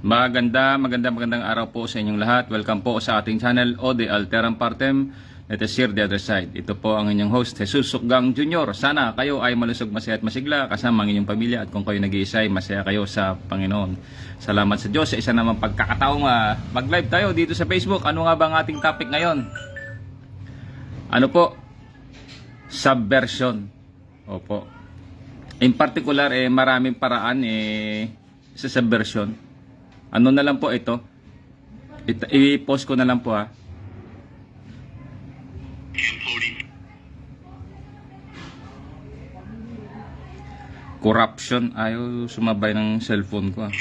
Magandang araw po sa inyong lahat. Welcome po sa ating channel, O de Alteram Partem. Let us share the other side. Ito po ang inyong host, Jesus Sukgang Jr. Sana kayo ay malusog, masaya at masigla kasama ang inyong pamilya, at kung kayo nag-iisa ay masaya kayo sa Panginoon. Salamat sa Diyos sa isa namang pagkakataong mag-live tayo dito sa Facebook. Ano nga ba ang ating topic ngayon? Ano po? Subversion. Opo. In particular, maraming paraan sa subversion. Ano na lang po ito? I-post ko na lang po ha. Corruption. Ayaw sumabay ng cellphone ko ha.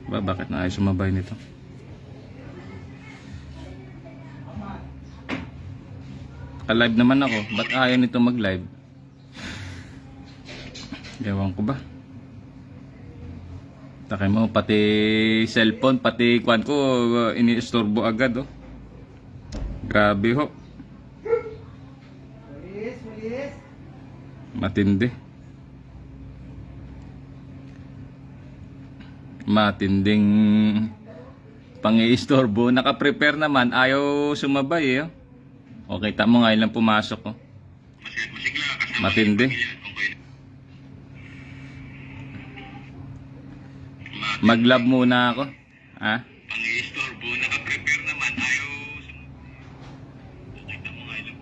Bakit na ayaw sumabay nito? Ka-live naman ako. Ba't ayaw nito mag-live? Ewan ko ba? Takay mo, pati cellphone, pati kwan ko, ini-istorbo agad, oh. Grabe, ho. Matindi. Matinding pang-i-istorbo. Naka-prepare naman, ayaw sumabay, eh. Okay, tamo nga ilang pumasok, oh. Matindi. Mag-love muna ako. Ha? Pang-i-istorbo, naka-prepare naman, ayaw. Okay, tamo nga ilang.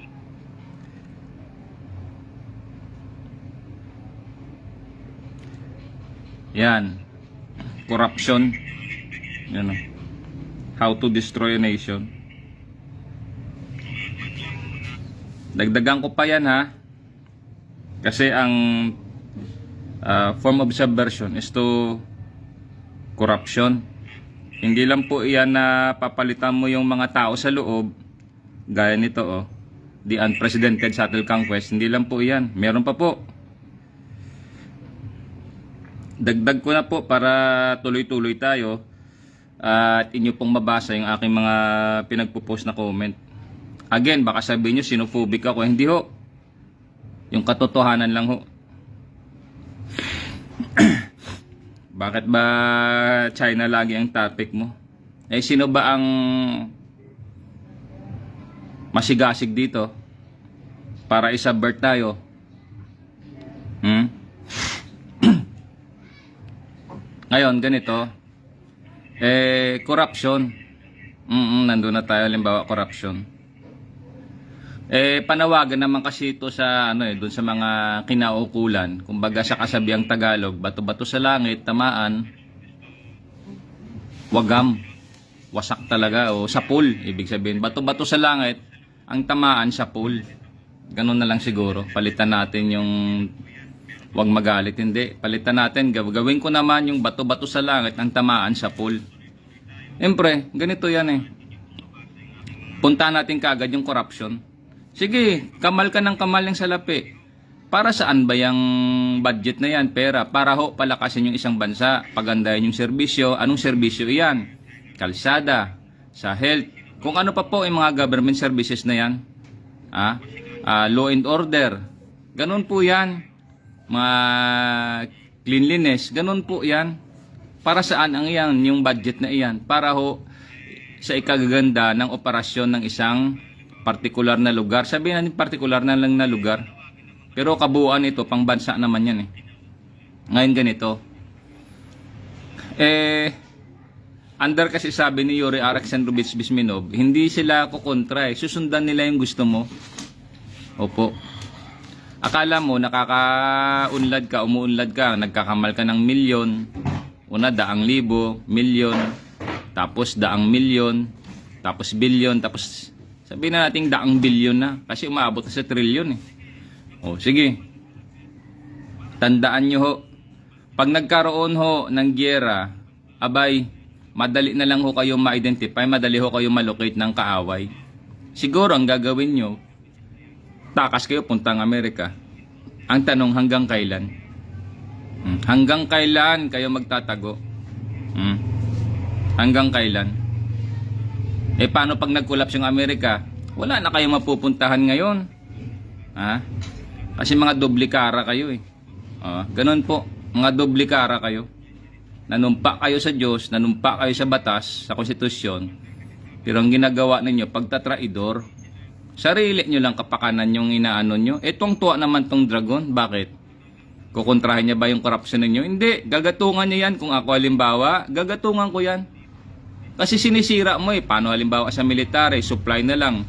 Yan. Corruption. Yan, oh. How to destroy a nation. Dagdagan ko pa yan, ha. Kasi ang form of subversion is to corruption. Hindi lang po iyan na papalitan mo yung mga tao sa loob. Gaya nito, oh. The unprecedented shuttle conquest. Hindi lang po iyan. Meron pa po. Dagdag ko na po para tuloy-tuloy tayo. At inyo pong mabasa yung aking mga pinagpo-post na comment. Again, baka sabihin nyo sinophobic ako. Hindi ho. Yung katotohanan lang ho. Bakit ba China lagi ang topic mo? Sino ba ang masigasig dito para isubvert tayo? Ngayon, ganito. Corruption. Nandun na tayo, halimbawa, corruption. Panawagan naman kasi ito sa doon sa mga kinaukulan. Kumbaga sa kasabiang Tagalog, bato-bato sa langit, tamaan, wagam, wasak talaga, o sapul. Ibig sabihin, bato-bato sa langit, ang tamaan sapul. Ganun na lang siguro. Palitan natin yung wag magalit, hindi. Palitan natin, gawin ko naman yung bato-bato sa langit, ang tamaan sapul. Siyempre, ganito yan Punta natin kaagad yung corruption. Sige, kamal ka ng kamal yung salapi. Para saan ba yung budget na yan? Pera. Para ho, palakasin yung isang bansa. Pagandahin yung serbisyo. Anong serbisyo iyan? Kalsada, sa health. Kung ano pa po yung mga government services na yan. Law and order. Ganun po yan. Mga cleanliness. Ganun po yan. Para saan ang iyan? Yung budget na iyan. Para ho, sa ikagaganda ng operasyon ng isang partikular na lugar. Sabihin natin partikular na lang na lugar. Pero kabuuan ito, pang bansa naman yan Ngayon ganito. Under kasi sabi ni Yuri Alexandrovich Bisminov, hindi sila kukontra Susundan nila yung gusto mo. Opo. Akala mo, nakakaunlad ka, umuunlad ka, nagkakamal ka ng milyon. Una, 100,000, milyon. Tapos 100,000. Tapos bilyon. Tapos sabihin na natin 100 bilyon na. Kasi umabot na sa trilyon sige. Tandaan nyo ho. Pag nagkaroon ho ng giyera, abay, madali na lang ho kayo ma-identify, madali ho kayo malocate ng kaaway. Siguro ang gagawin nyo, takas kayo puntang Amerika. Ang tanong, hanggang kailan? Hanggang kailan kayo magtatago? Hanggang kailan? Paano pag nag-collapse yung Amerika? Wala na kayong mapupuntahan ngayon. Kasi mga doble kara kayo Ganun po, mga doble kara kayo. nanumpa kayo sa Diyos, nanumpa kayo sa batas, sa konstitusyon, pero ang ginagawa ninyo, pagtatraidor, sarili nyo lang kapakanan yung inaano nyo. Etong tuwa naman tong dragon, bakit? Kukontrahin niya ba yung corruption ninyo? Hindi, gagatungan niya yan. Kung ako halimbawa, gagatungan ko yan. Kasi sinisira mo paano halimbawa sa military, supply na lang.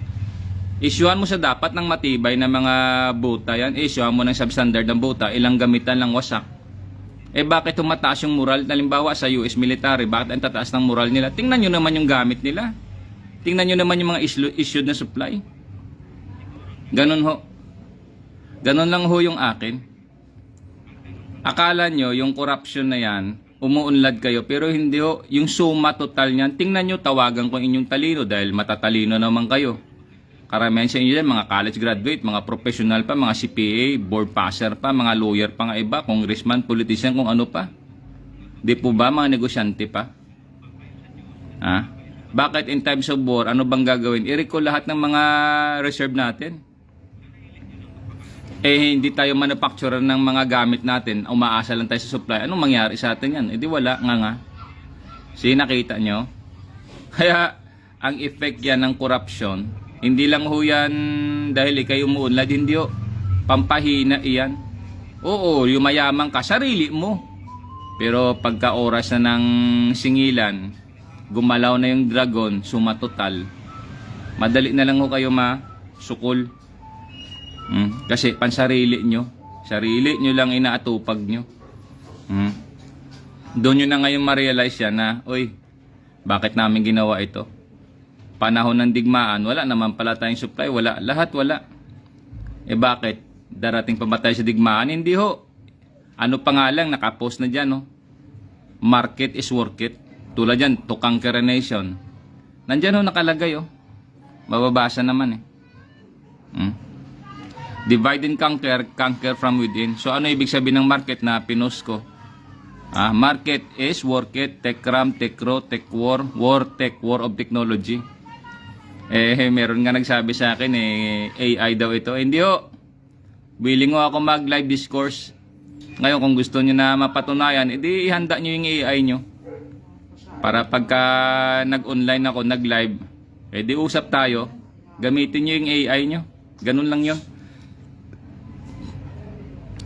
Isyuhan mo sa dapat ng matibay na mga buta yan. Isyuhan mo ng substandard ng buta, ilang gamitan lang wasak. Bakit tumataas yung moral? Halimbawa sa US military, bakit ang tataas ng moral nila? Tingnan nyo naman yung gamit nila. Tingnan nyo naman yung mga issued na supply. Ganun ho. Ganun lang ho yung akin. Akala nyo yung corruption na yan, umuunlad kayo, pero hindi ho. Yung suma total niyan, tingnan nyo, tawagan ko inyong talino dahil matatalino naman kayo. Karamihan sa inyo yan, mga college graduate, mga professional pa, mga CPA, board passer pa, mga lawyer pa nga iba, congressman, politician, kung ano pa. Di po ba mga negosyante pa? Ha? Bakit in times of war, ano bang gagawin? I-recall lahat ng mga reserve natin. Hindi tayo manufacturer ng mga gamit natin, umaasa lang tayo sa supply. Anong mangyari sa atin yan? Di wala nga. Nakita nyo? Kaya, ang effect yan ng corruption, hindi lang ho yan dahil ikay umuunlad, hindi ho. Pampahina iyan. Oo, yumayaman ka, sarili mo. Pero pagka oras na ng singilan, gumalaw na yung dragon, sumatotal. Madali na lang ho kayo masukol. Kasi pansarili nyo. Sarili nyo lang inaatupag nyo. Doon nyo na ngayon ma-realize yan na, oy, bakit namin ginawa ito? Panahon ng digmaan, wala naman pala tayong supply, wala, lahat wala. Bakit? Darating pa ba tayo sa digmaan? Hindi ho. Ano pa nga lang, nakapost na dyan, no? Market is worth it. Tulad dyan, to conquer a nation. Nandyan ho nakalagay, oh. Mababasa naman, Divide and conquer, conquer from within. So ano ibig sabihin ng market na pinost ko? Market is worth it, tech ram, tech raw, tech war, tech war of technology. Meron nga nagsabi sa akin, AI daw ito. Hindi ho. Willing ho ako mag-live discourse. Ngayon, kung gusto nyo na mapatunayan, edi ihanda nyo yung AI nyo. Para pagka nag-online ako, nag-live, edi usap tayo, gamitin nyo yung AI nyo. Ganun lang yun.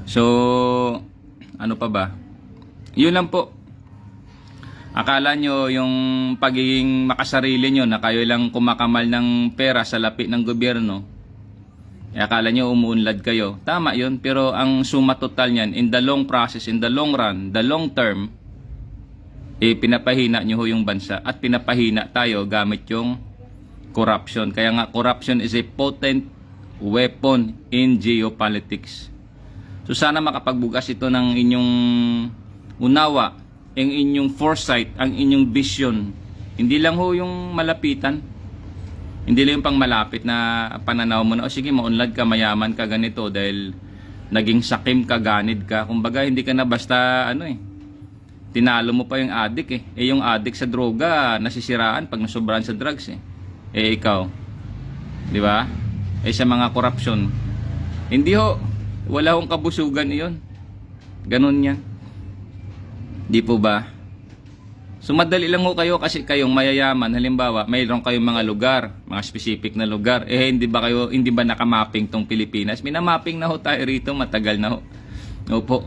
So, ano pa ba? Yun lang po. Akala nyo yung pagiging makasarili nyo na kayo lang kumakamal ng pera sa lapi ng gobyerno, akala nyo umuunlad kayo. Tama yun, pero ang suma total nyan, in the long process, in the long run, the long term, pinapahina nyo ho yung bansa at pinapahina tayo gamit yung corruption. Kaya nga, corruption is a potent weapon in geopolitics. So sana makapagbugas ito ng inyong unawa, ang inyong foresight, ang inyong vision. Hindi lang ho yung malapitan. Hindi lang yung pang malapit na pananaw mo na, sige, maunlad ka, mayaman ka, ganito, dahil naging sakim ka, ganid ka. Kumbaga, hindi ka na basta, tinalo mo pa yung addict yung addict sa droga, nasisiraan pag nasobrahan sa drugs ikaw. Di ba? Sa mga corruption. Hindi ho, wala hong kabusugan iyon. Ganun yan. Di po ba? So madali lang ho kayo kasi kayong mayayaman. Halimbawa, mayroon kayong mga lugar, mga specific na lugar. Hindi ba nakamapping tong Pilipinas? Minamapping na ho tayo rito, matagal na ho. Opo.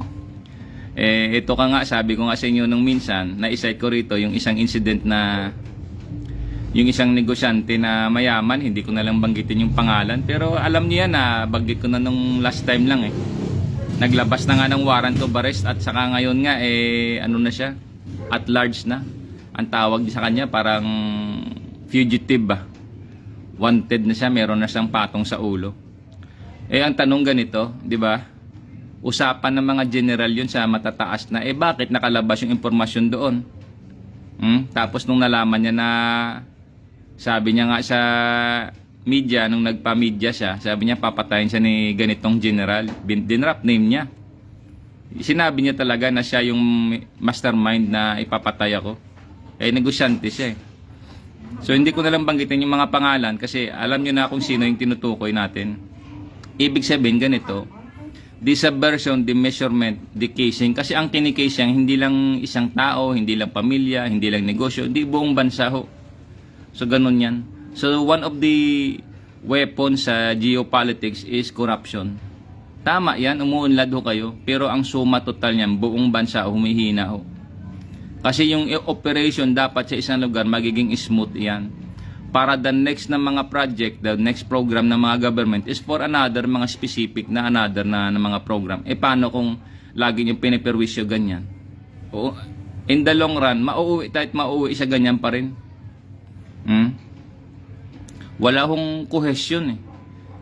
Ito ka nga, sabi ko nga sa inyo nung minsan, na-cite ko rito yung isang incident na yung isang negosyante na mayaman, hindi ko na lang banggitin yung pangalan, pero alam niya na banggit ko na nung last time lang Naglabas na nga ng warrant of arrest at saka ngayon nga ano na siya, at large na. Ang tawag sa kanya parang fugitive ba. Wanted na siya, meron na siyang patong sa ulo. Ang tanong ganito, di ba? Usapan ng mga general yun sa matataas na, bakit nakalabas yung impormasyon doon? Tapos nung nalaman niya na, sabi niya nga sa media, nung nagpa-media siya, sabi niya papatayin siya ni ganitong general. Dinrap name niya. Sinabi niya talaga na siya yung mastermind na ipapatay ako. Negosyante siya So hindi ko na lang banggitin yung mga pangalan kasi alam niyo na kung sino yung tinutukoy natin. Ibig sabihin ganito, the subversion, the measurement, the casing. Kasi ang kinikase yan, hindi lang isang tao, hindi lang pamilya, hindi lang negosyo, hindi buong bansa ho. So, ganun yan. So, one of the weapons sa geopolitics is corruption. Tama yan, umuunlad ho kayo. Pero ang suma total niyan, buong bansa humihina ho. Kasi yung operation dapat sa isang lugar, magiging smooth yan. Para the next na mga project, the next program ng mga government is for another, mga specific na another na mga program. E paano kung lagi nyo piniperwisyo ganyan? O, in the long run, mauuwi sa ganyan pa rin. Wala hong cohesion eh.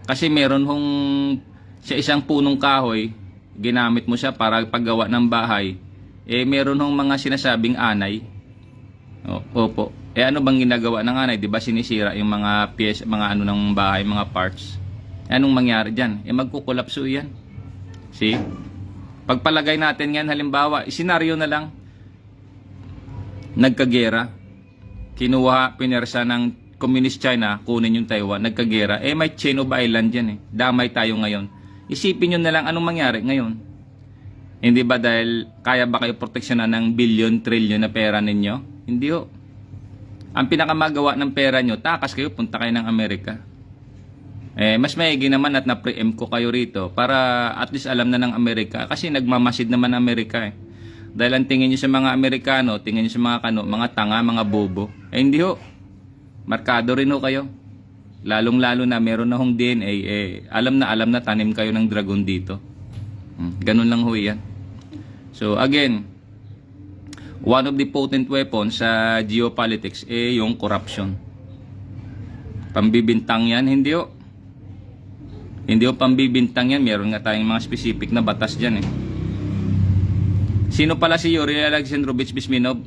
Kasi meron hong sa isang punong kahoy, ginamit mo siya para paggawa ng bahay. Eh meron hong mga sinasabing anay. Opo. Eh ano bang ginagawa ng anay? 'Di ba sinisira yung mga piece, mga ano ng bahay, mga parts. Anong mangyari diyan? Eh magkukolapso 'yan. See? Pagpalagay natin yan halimbawa, senaryo na lang. Nagkagera. Kinuha, pinersa ng Communist China, kunin yung Taiwan, nagkagera. Eh may chain of island diyan eh. Damay tayo ngayon. Isipin nyo na lang anong mangyari ngayon. Hindi ba dahil kaya ba kayo proteksyonan ng billion, trillion na pera ninyo? Hindi ho. Ang pinakamagawa ng pera nyo, takas kayo, punta kayo ng Amerika. Eh, mas maigi naman at na-preempt ko kayo rito para at least alam na ng Amerika. Kasi nagmamasid naman ang Amerika eh. Dahil ang tingin nyo sa mga Amerikano, tingin nyo sa mga mga tanga, mga bobo. Eh, hindi ho. Markado rin ho kayo. Lalong-lalo na meron na hong DNA, eh, alam na tanim kayo ng dragon dito. Ganun lang ho yan. So again, one of the potent weapons sa geopolitics eh yung corruption. Pambibintang yan, hindi ho. Hindi ho pambibintang yan. Meron nga tayong mga specific na batas dyan eh. Sino pala si Yuri Alexandrovich Bisminov?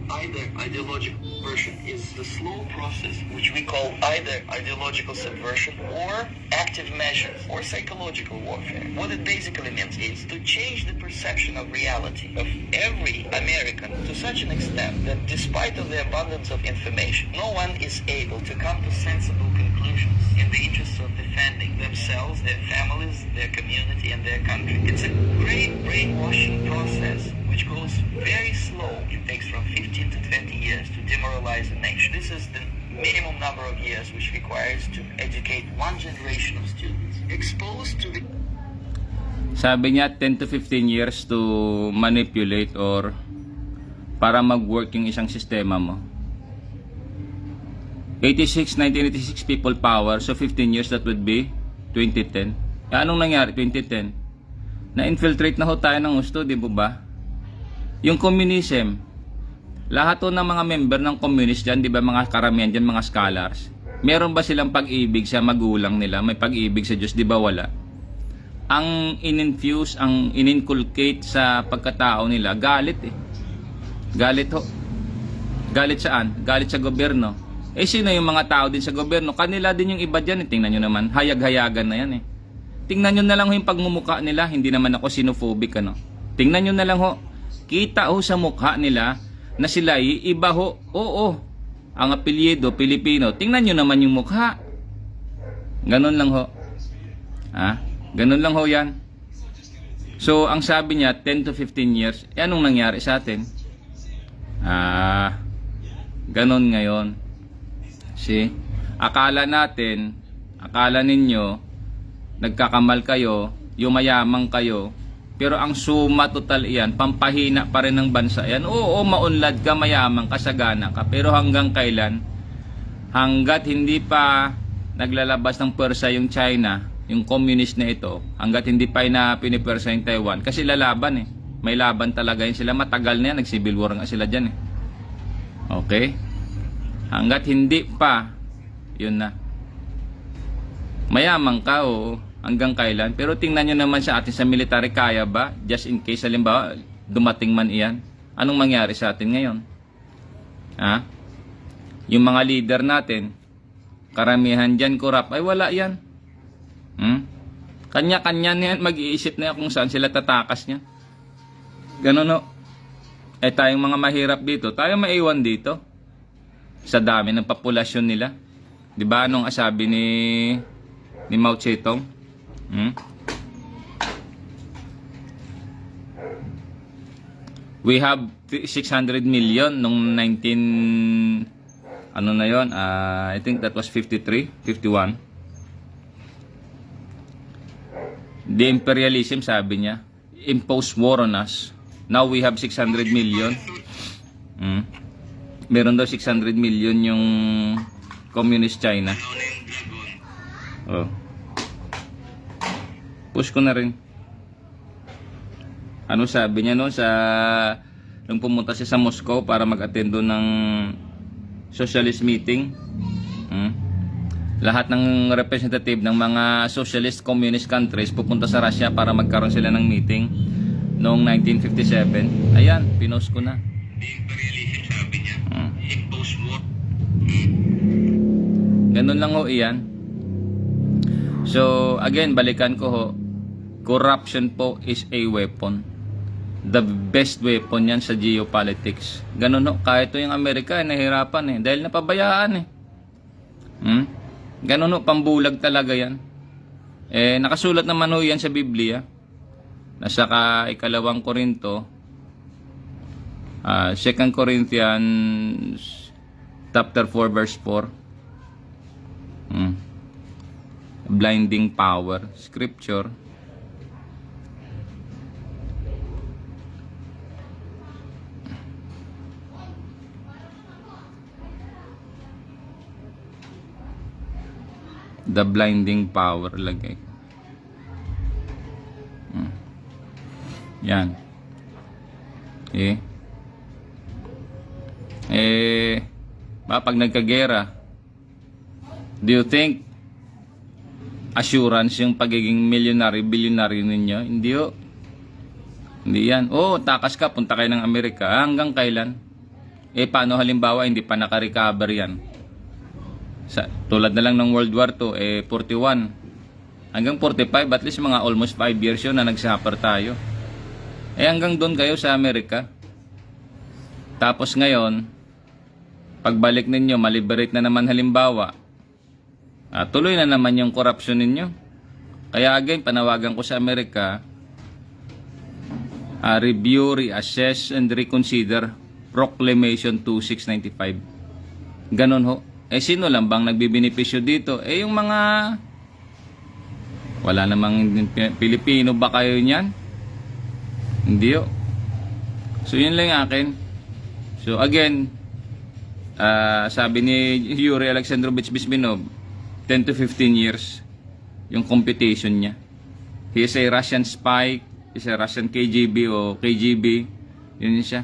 Either ideological subversion is the slow process which we call either ideological subversion or active measures or psychological warfare. What it basically means is to change the perception of reality of every American to such an extent that despite of the abundance of information, no one is able to come to sensible conclusions in the interest of defending themselves, their families, their community, and their country. It's a great brainwashing process which goes very slow. It takes from 15 to 20 years to demoralize a nation. This is the minimum number of years which requires to educate one generation of students exposed to the... Sabi niya 10 to 15 years to manipulate or para mag-work yung isang sistema mo. 1986 people power, so 15 years that would be 2010. Anong nangyari 2010? Na-infiltrate na ho tayo ng gusto, di ba? Yung communism, lahat ho ng mga member ng communist dyan, di ba mga karamihan dyan, mga scholars, meron ba silang pag-ibig sa magulang nila? May pag-ibig sa Diyos, di ba wala? Ang in-infuse, ang in-inculcate sa pagkatao nila, galit eh. Galit ho. Galit saan? Galit sa gobyerno. Eh sino yung mga tao din sa gobyerno? Kanila din yung iba dyan eh. Tingnan nyo naman, hayag-hayagan na yan eh. Tingnan nyo na lang ho yung pagmumuka nila. Hindi naman ako xenophobic ano. Tingnan nyo na lang ho. Kita ho sa mukha nila na sila iba ho. Oo. Ang apelyido, Pilipino. Tingnan nyo naman yung mukha. Ganon lang ho. Ganon lang ho yan. So, ang sabi niya, 10 to 15 years. Eh, anong nangyari sa atin? Ganon ngayon. See? Akala ninyo, nagkakamal kayo, yumayaman kayo, pero ang suma total iyan, pampahina pa rin ng bansa yan. Oo, maunlad ka, mayaman ka, sagana ka, pero hanggang kailan? Hanggat hindi pa naglalabas ng pwersa yung China, yung communist na ito, hanggat hindi pa na pinipwersa yung Taiwan, kasi lalaban eh. May laban talaga yun sila, matagal na yan, nag-civil war nga sila dyan eh. Okay? Hanggat hindi pa, yun na. Mayaman ka, oo. Hanggang kailan? Pero tingnan nyo naman sa atin sa military, kaya ba? Just in case, halimbawa, dumating man iyan. Anong mangyari sa atin ngayon? Yung mga leader natin, karamihan dyan corrupt, ay wala yan. Kanya-kanya niyan, mag-iisip na yan kung saan sila tatakas niya. Ganun no? Eh tayong mga mahirap dito, tayo maiwan dito. Sa dami ng populasyon nila. Diba anong asabi ni Ni Mao Zedong. We have 600 million nung 19 ano na yon, I think that was 53, 51. The imperialism, sabi niya, imposed war on us. Now we have 600 million. Meron daw 600 million yung communist China. Oh. Push ko na rin. Ano sabi niya no sa nung pumunta siya sa Moscow para mag-attend doon ng socialist meeting. Lahat ng representative ng mga socialist communist countries pupunta sa Russia para magkaroon sila ng meeting noong 1957. Ayan, pinost ko na. Ganun lang ho iyan. So, again, balikan ko ho. Corruption po is a weapon. The best weapon yan sa geopolitics. Ganun ho. Kahit yung Amerika, nahirapan dahil napabayaan Ganun ho, pambulag talaga yan. Nakasulat naman ho yan sa Biblia. Nasa ikalawang Korinto, 2 Corinthians chapter 4 verse 4. Blinding power. Scripture. The blinding power lagay. Yan. Pag nagkagera, do you think assurance yung pagiging millionaire, billionaire ninyo? Hindi ho. Hindi yan. Takas ka, punta kayo ng Amerika. Hanggang kailan? Paano halimbawa hindi pa naka-recover yan? Tulad na lang ng World War II, 41 hanggang 45, at least mga almost 5 years yun na nagsuffer tayo. Hanggang doon kayo sa Amerika. Tapos ngayon, pagbalik ninyo, maliberate na naman halimbawa, tuloy na naman yung corruption ninyo. Kaya again, panawagan ko sa Amerika, review, reassess, and reconsider Proclamation 2695. Ganon ho. Sino lang bang nagbibenepisyo dito? Yung mga wala namang Pilipino ba kayo niyan? Hindi ho. So yun lang akin. So again, sabi ni Yuri Alexandrovich Bisminov, 10 to 15 years yung computation niya. He is a Russian spy, he is a Russian KGB o KGB. Yun siya.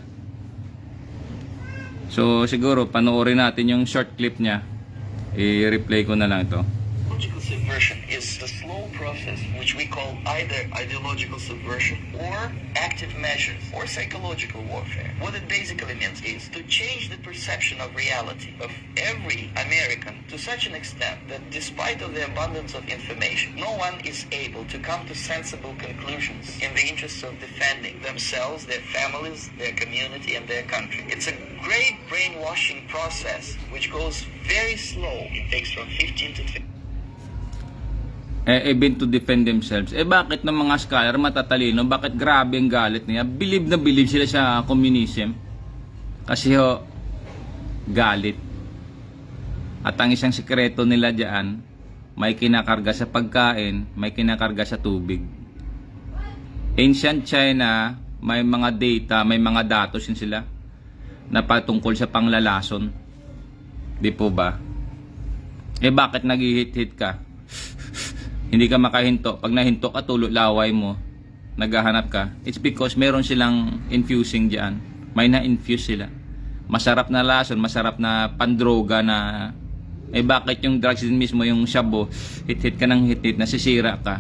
So siguro panoorin natin yung short clip niya. I-replay ko na lang ito. Ideological subversion is the slow process which we call either ideological subversion or active measures or psychological warfare. What it basically means is to change the perception of reality of every American to such an extent that despite of the abundance of information, no one is able to come to sensible conclusions in the interests of defending themselves, their families, their community, and their country. It's a great brainwashing process which goes very slow. It takes from 15 to 20. Even to defend themselves. Bakit ng mga scholar matatalino? Bakit grabe ang galit niya? Believe na believe sila sa communism. Kasi galit. At ang isang sikreto nila diyan, may kinakarga sa pagkain, may kinakarga sa tubig. Ancient China, may mga data, may mga datos yun sila na patungkol sa panglalason. Di po ba? Bakit naghihit-hit ka? Hindi ka makahinto. Pag nahinto ka, tulo laway mo, naghahanap ka. It's because meron silang infusing diyan. May na-infuse sila. Masarap na lason, masarap na pandroga na bakit yung drugs din mismo, yung shabu, hit-hit ka ng hit-hit, nasisira ka.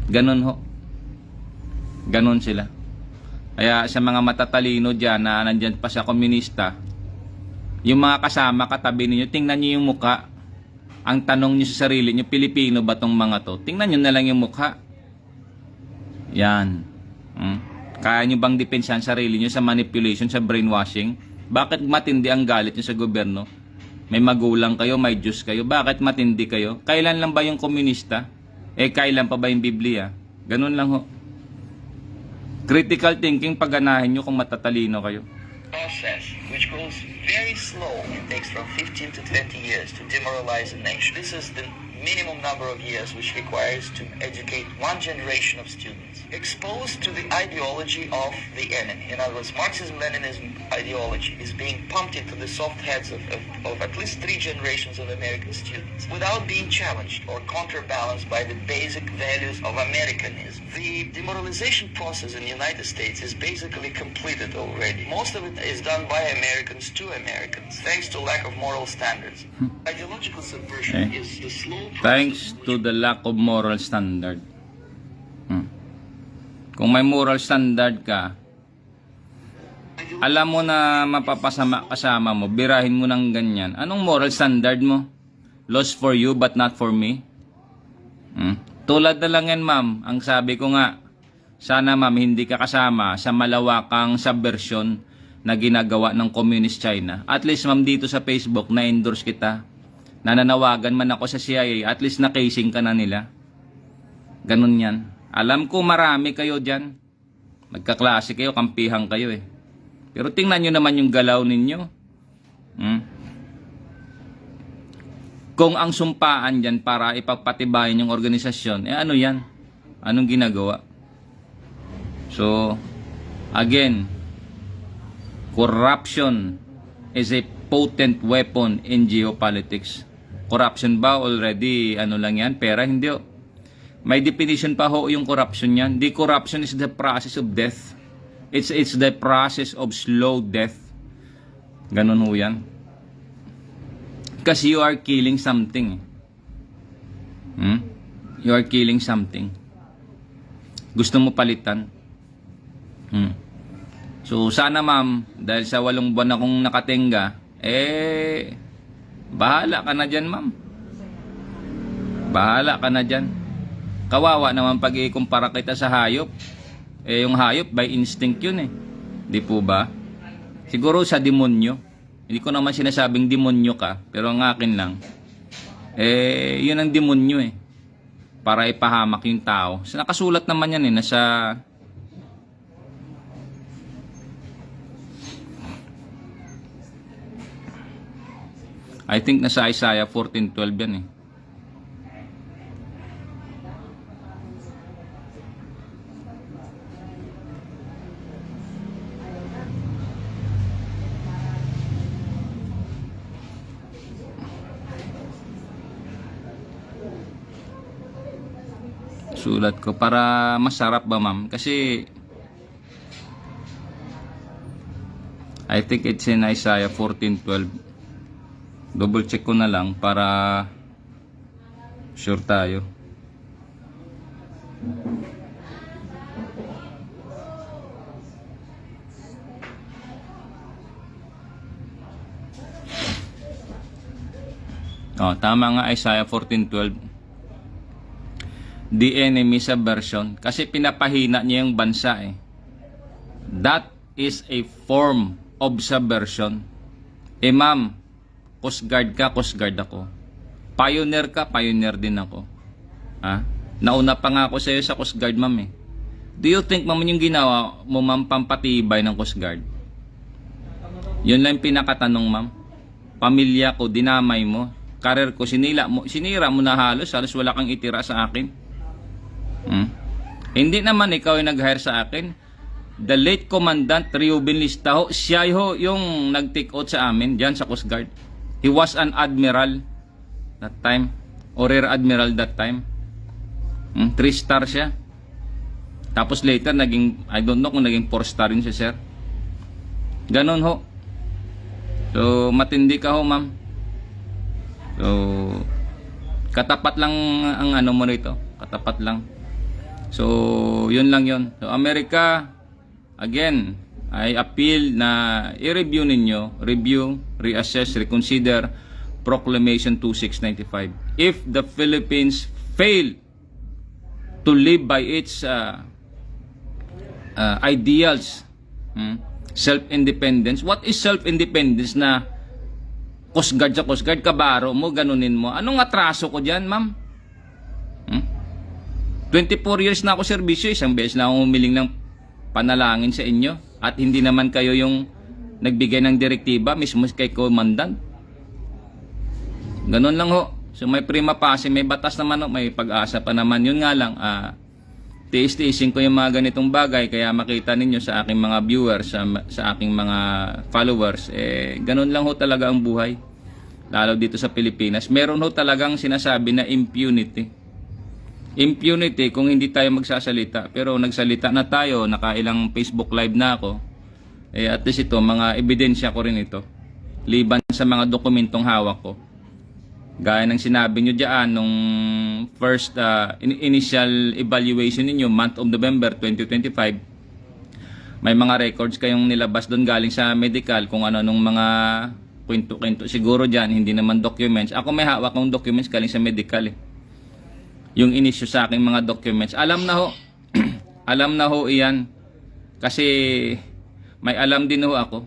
Ganon ho. Ganon sila. Kaya sa mga matatalino diyan na nandyan pa sa komunista, yung mga kasama katabi ninyo, tingnan niyo yung mukha. Ang tanong niyo sa sarili niyo, Pilipino ba tong mga to? Tingnan niyo na lang yung mukha. Yan. Kaya niyo bang depensahan sarili niyo sa manipulation, sa brainwashing? Bakit matindi ang galit niyo sa gobyerno? May magulang kayo, may Diyos kayo. Bakit matindi kayo? Kailan lang ba yung komunista? Kailan pa ba yung Biblia? Ganun lang ho. Critical thinking, pagganahin nyo kung matatalino kayo. Process which goes very slow. It takes from 15 to 20 years to demoralize a nation. This is the minimum number of years which requires to educate one generation of students exposed to the ideology of the enemy. In other words, Marxism-Leninism ideology is being pumped into the soft heads of at least 3 generations of American students without being challenged or counterbalanced by the basic values of Americanism. The demoralization process in the United States is basically completed already. Most of it is done by Americans to Americans, thanks to lack of moral standards. Ideological subversion is the slow process. Thanks to the lack of moral standard. Kung may moral standard ka, alam mo na mapapasama kasama mo, birahin mo ng ganyan. Anong moral standard mo? Lost for you but not for me? Tulad na lang yan, ma'am. Ang sabi ko nga, sana ma'am hindi ka kasama sa malawakang subversion na ginagawa ng Communist China. At least ma'am dito sa Facebook na-endorse kita. Nananawagan man ako sa CIA, at least na-casing ka na nila. Ganun yan. Alam ko marami kayo dyan. Magkaklase kayo, kampihan kayo eh. Pero tingnan nyo naman yung galaw ninyo. Kung ang sumpaan dyan para ipagpatibayin yung organisasyon, ano yan? Anong ginagawa? So, again, corruption is a potent weapon in geopolitics. Corruption ba already, lang yan? Pera, hindi o. May definition pa ho yung corruption yan. The corruption is the process of death. It's the process of slow death. Ganun ho yan. Kasi you are killing something. You are killing something. Gusto mo palitan. So sana ma'am, dahil sa 8 buwan akong nakatenga, bahala ka na dyan ma'am. Bahala ka na dyan. Kawawa naman pag ikumpara kita sa hayop. Yung hayop by instinct yun eh. Di po ba? Siguro sa demonyo. Hindi ko naman sinasabing demonyo ka, pero ang akin lang. Yun ang demonyo eh. Para ipahamak yung tao. So, nakasulat naman yan eh, nasa... I think nasa Isaiah 14:12 yan eh. Sulat ko para masarap ba ma'am? Kasi I think it's in Isaiah 14:12. Double check ko na lang para sure tayo. Tama nga, Isaiah 14:12. The enemy subversion. Kasi pinapahina niya yung bansa eh. That is a form of subversion. Ma'am, Coast Guard ka, Coast Guard ako. Pioneer ka, pioneer din ako. Nauna pa nga ako sa iyo sa Coast Guard, ma'am eh. Do you think, ma'am, yung ginawa mo, ma'am, pampatibay ng Coast Guard? Yun lang yung pinakatanong, ma'am. Pamilya ko, dinamay mo. Career ko, sinira mo na halos wala kang itira sa akin. Hindi naman ikaw yung nag-hire sa akin. The late Commandant Reuben Lista ho, siya ho yung nag-take out sa amin dyan sa Coast Guard. He was an admiral that time, or rear admiral that time. 3-star siya. Tapos later naging, I don't know kung naging 4-star rin siya, sir. Ganon ho. So matindi ka ho, ma'am. So katapat lang ang ano mo rito, katapat lang. So yun lang yun. So America, again, I appeal na i-review ninyo, review, reassess, reconsider Proclamation 2695. If the Philippines fail to live by its ideals, self-independence. What is self-independence na Coast Guard sa Coast Guard, kabaro mo, ganunin mo. Anong atraso ko dyan, ma'am? 24 years na ako serbisyo, isang beses na akong humiling ng panalangin sa inyo. At hindi naman kayo yung nagbigay ng direktiba, mismo kay Commandant. Ganun lang ho. So may prima facie, may batas naman ho, may pag-asa pa naman. Yun nga lang, tiis-tiisin ko yung mga ganitong bagay, kaya makita ninyo sa aking mga viewers, sa aking mga followers, ganun lang ho talaga ang buhay. Lalo dito sa Pilipinas. Meron ho talagang sinasabi na impunity. Impunity kung hindi tayo magsasalita. Pero nagsalita na tayo, nakailang Facebook live na ako. At least ito, mga ebidensya ko rin ito. Liban sa mga dokumentong hawak ko. Gaya ng sinabi nyo dyan, nung first initial evaluation ninyo, month of November 2025, may mga records kayong nilabas doon galing sa medical, kung ano nung mga kwento-kwento siguro dyan, hindi naman documents. Ako may hawak ng documents galing sa medical yung inisyu sa aking mga documents. Alam na ho, alam na ho iyan. Kasi may alam din ho ako.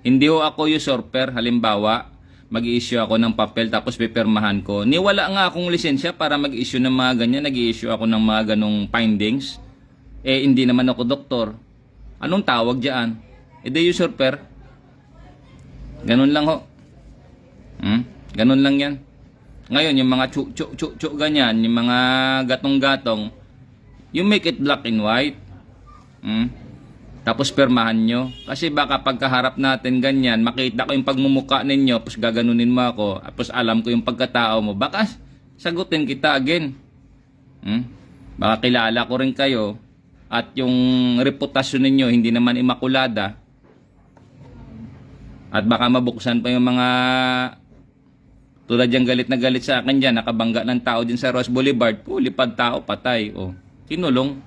Hindi ho ako usurper, halimbawa, mag-i-issue ako ng papel tapos pipirmahan ko. Niwala nga akong lisensya para mag-issue ng mga ganyan. Nag-i-issue ako ng mga ganong findings. Hindi naman ako doktor. Anong tawag dyan? De usurper. Ganun lang ho. Ganun lang yan. Ngayon, yung mga chuk ganyan, yung mga gatong-gatong, you make it black and white. Tapos permahan nyo. Kasi baka pagkaharap natin ganyan, makita ko yung pagmumuka ninyo, tapos gaganunin mo ako, tapos alam ko yung pagkatao mo, baka sagutin kita again. Baka kilala ko rin kayo, at yung reputasyon ninyo hindi naman imakulada. At baka mabuksan pa yung mga tulad yung galit na galit sa akin dyan, nakabangga ng tao din sa Ross Boulevard, lipad tao, patay. Kinulong.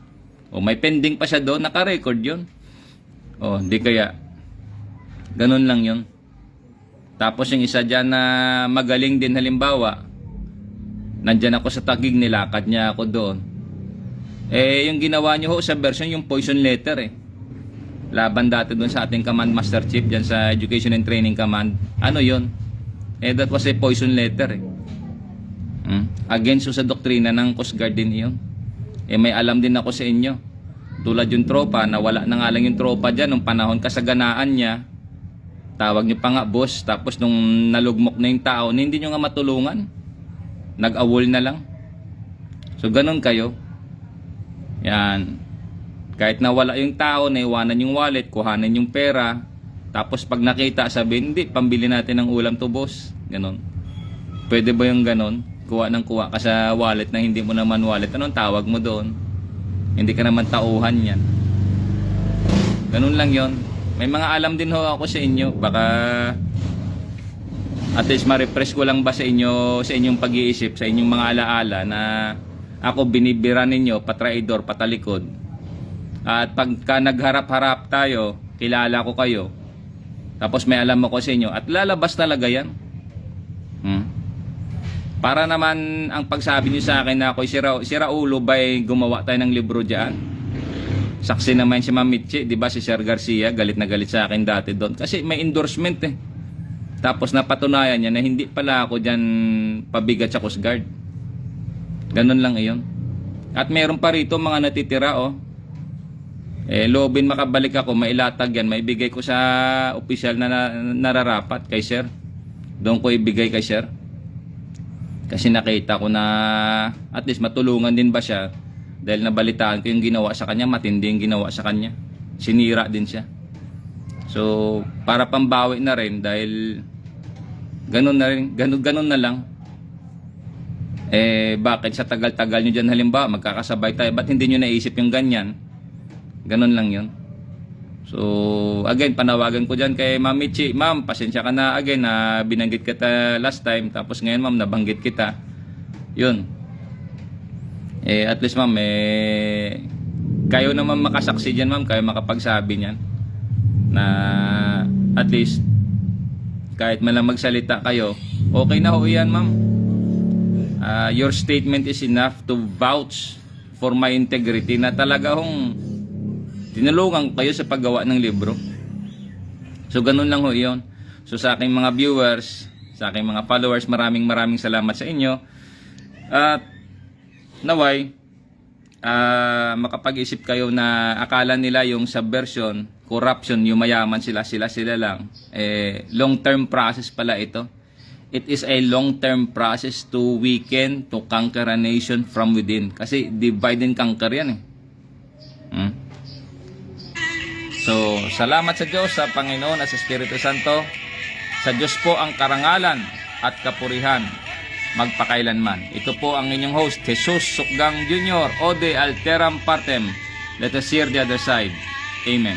May pending pa siya doon, naka-record yun. Di kaya. Ganun lang yun. Tapos yung isa dyan na magaling din, halimbawa, nandyan ako sa Taguig, nilakad niya ako doon. Yung ginawa niyo ho sa version, yung poison letter laban dati doon sa ating Command Master Chief dyan sa Education and Training Command. Ano yun? That was a poison letter against sa doktrina ng Coast Guard din yun. May alam din ako sa inyo. Tulad yung tropa, nawala na nga lang yung tropa dyan nung panahon kasaganaan niya. Tawag niyo pa nga boss. Tapos nung nalugmok na yung tao, hindi nyo nga matulungan. Nag-awol na lang. So ganun kayo. Yan. Kahit nawala yung tao, naiwanan yung wallet, kuhanan yung pera. Tapos pag nakita, sabihin, hindi, pambili natin ng ulam to boss. Ganun. Pwede ba yung ganun? Kuha ng kuha ka sa wallet na hindi mo naman wallet. Anong tawag mo doon? Hindi ka naman tauhan yan. Ganun lang yon. May mga alam din ho ako sa inyo. Baka at least ma-refresh ko lang ba sa inyo, sa inyong pag-iisip, sa inyong mga alaala na ako binibira ninyo, patraidor, patalikod. At pagka nagharap-harap tayo, kilala ko kayo. Tapos may alam ako sa inyo at lalabas talaga yan. Para naman ang pagsabi niyo sa akin na ako'y sira ulo ba'y gumawa tayo ng libro dyan. Saksi naman si Ma'am Mitzi, di ba si Sir Garcia, galit na galit sa akin dati doon. Kasi may endorsement Tapos napatunayan niya na hindi pala ako dyan pabigat sa Coast Guard. Ganun lang iyon. At meron pa rito mga natitira loobin makabalik ako, mailatag yan, maibigay ko sa opisyal na nararapat kay Sir. Doon ko ibigay kay Sir. Kasi nakita ko na at least matulungan din ba siya dahil nabalitaan ko yung ginawa sa kanya, matindi yung ginawa sa kanya. Sinira din siya. So, para pambawi na rin dahil ganun na rin, ganun na lang. Bakit sa tagal-tagal nyo dyan halimbawa, magkakasabay tayo, ba't hindi nyo naisip yung ganyan? Ganun lang yun. So, again, panawagan ko dyan kay Ma'am Mitzi. Ma'am, pasensya ka na again na binanggit kita last time. Tapos ngayon, Ma'am, nabanggit kita. Yun. At least, Ma'am, kayo naman makasaksi dyan, Ma'am. Kayo makapagsabi niyan. Na, at least, kahit man lang magsalita kayo, okay na ho yan, Ma'am. Your statement is enough to vouch for my integrity na talaga tinulungan kayo sa paggawa ng libro. So ganun lang ho yun. So sa aking mga viewers, sa aking mga followers, maraming salamat sa inyo. At naway, makapag-isip kayo na akala nila yung subversion, corruption, yung mayaman sila lang. Long-term process pala ito. It is a long-term process to weaken, to conquer a nation from within. Kasi divide and conquer yan So, salamat sa Diyos, sa Panginoon at sa Espiritu Santo. Sa Diyos po ang karangalan at kapurihan magpakailanman. Ito po ang inyong host, Jesus Sukgang Jr. Ode Alteram Partem. Let us hear the other side. Amen.